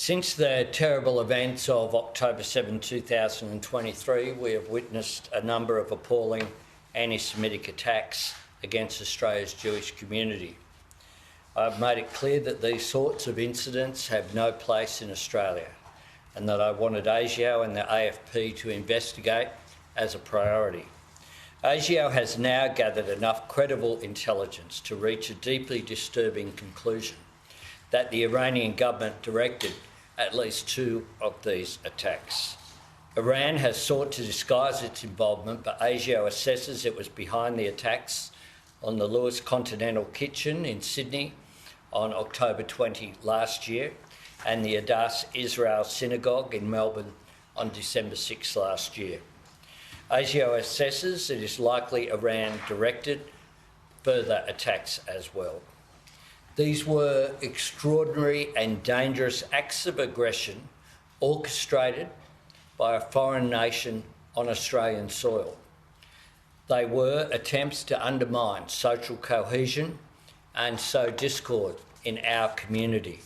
Since the terrible events of October 7, 2023, we have witnessed a number of appalling anti-Semitic attacks against Australia's Jewish community. I've made it clear that these sorts of incidents have no place in Australia and that I wanted ASIO and the AFP to investigate as a priority. ASIO has now gathered enough credible intelligence to reach a deeply disturbing conclusion that the Iranian government directed at least 2 of these attacks. Iran has sought to disguise its involvement, but ASIO assesses it was behind the attacks on the Lewis Continental Kitchen in Sydney on October 20 last year and the Adass Israel Synagogue in Melbourne on December 6 last year. ASIO assesses it is likely Iran directed further attacks as well. These were extraordinary and dangerous acts of aggression orchestrated by a foreign nation on Australian soil. They were attempts to undermine social cohesion and sow discord in our community.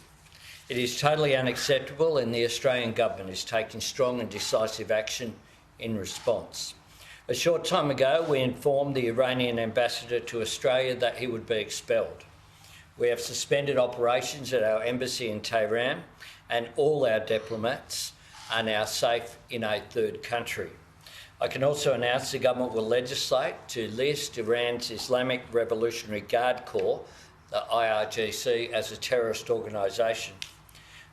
It is totally unacceptable, and the Australian government is taking strong and decisive action in response. A short time ago, we informed the Iranian ambassador to Australia that he would be expelled. We have suspended operations at our embassy in Tehran, and all our diplomats are now safe in a third country. I can also announce the government will legislate to list Iran's Islamic Revolutionary Guard Corps, the IRGC, as a terrorist organisation.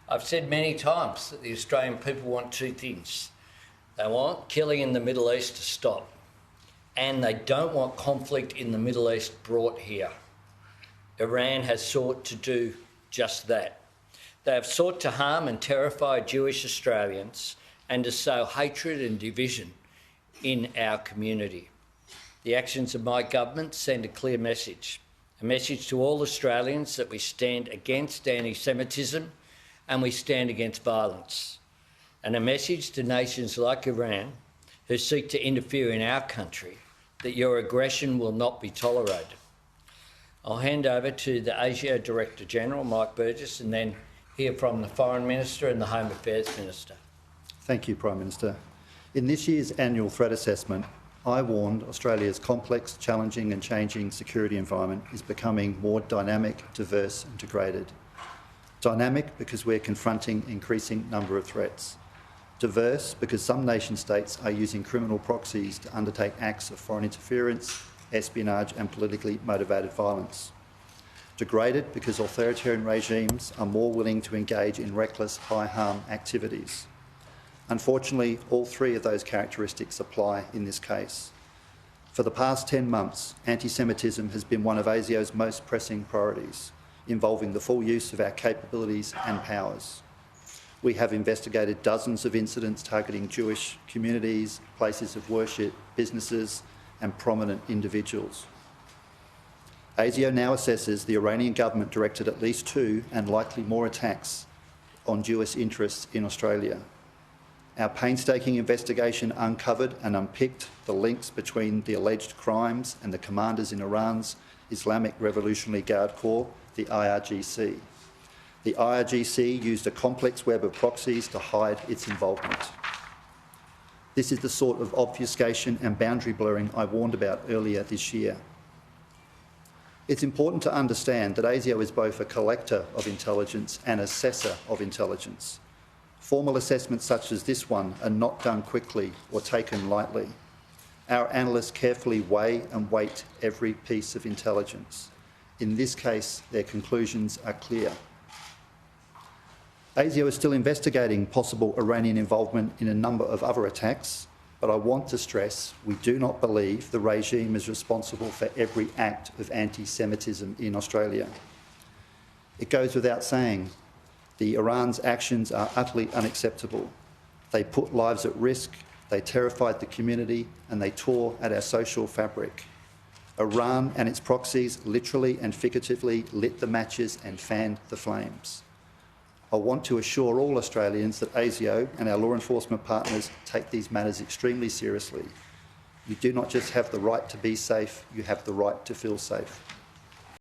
I've said many times that the Australian people want 2 things. They want killing in the Middle East to stop, and they don't want conflict in the Middle East brought here. Iran has sought to do just that. They have sought to harm and terrify Jewish Australians and to sow hatred and division in our community. The actions of my government send a clear message, a message to all Australians that we stand against anti-Semitism and we stand against violence, and a message to nations like Iran who seek to interfere in our country that your aggression will not be tolerated. I'll hand over to the ASIO Director General, Mike Burgess, and then hear from the Foreign Minister and the Home Affairs Minister. Thank you, Prime Minister. In this year's annual threat assessment, I warned Australia's complex, challenging and changing security environment is becoming more dynamic, diverse and degraded. Dynamic because we're confronting an increasing number of threats. Diverse because some nation-states are using criminal proxies to undertake acts of foreign interference, espionage and politically motivated violence. Degraded because authoritarian regimes are more willing to engage in reckless, high-harm activities. Unfortunately, all 3 of those characteristics apply in this case. For the past 10 months, anti-Semitism has been one of ASIO's most pressing priorities, involving the full use of our capabilities and powers. We have investigated dozens of incidents targeting Jewish communities, places of worship, businesses and prominent individuals. ASIO now assesses the Iranian government directed at least 2 and likely more attacks on Jewish interests in Australia. Our painstaking investigation uncovered and unpicked the links between the alleged crimes and the commanders in Iran's Islamic Revolutionary Guard Corps, the IRGC. The IRGC used a complex web of proxies to hide its involvement. This is the sort of obfuscation and boundary blurring I warned about earlier this year. It's important to understand that ASIO is both a collector of intelligence and assessor of intelligence. Formal assessments such as this one are not done quickly or taken lightly. Our analysts carefully weigh and weight every piece of intelligence. In this case, their conclusions are clear. ASIO is still investigating possible Iranian involvement in a number of other attacks, but I want to stress we do not believe the regime is responsible for every act of anti-Semitism in Australia. It goes without saying, Iran's actions are utterly unacceptable. They put lives at risk, they terrified the community, and they tore at our social fabric. Iran and its proxies literally and figuratively lit the matches and fanned the flames. I want to assure all Australians that ASIO and our law enforcement partners take these matters extremely seriously. You do not just have the right to be safe, you have the right to feel safe.